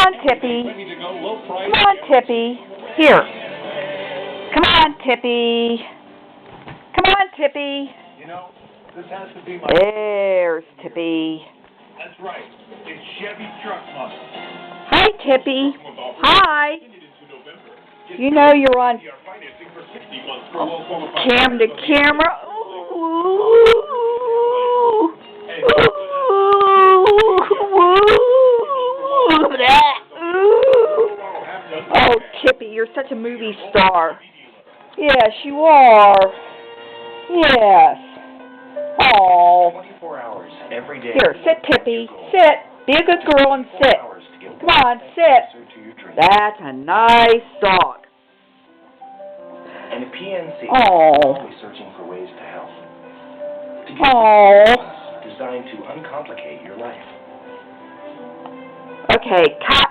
on, Tippy. Come on, Tippy. Here. Come on, Tippy. Come on, Tippy. You know, this has to be my... There's Tippy. That's right. It's Chevy Truck Month. Hi, Tippy. Hi. You know you're on cam to camera. Ooh. Ooh. Oh, Tippy, you're such a movie star. Yes, you are. Yes. Oh. 24 hours every day. Here, sit, Tippy. Sit. Be a good girl and sit. Come on, sit. That's a nice dog. And the PNC is Oh. always searching for ways to help. Oh. Designed to uncomplicate your life. Okay, cut.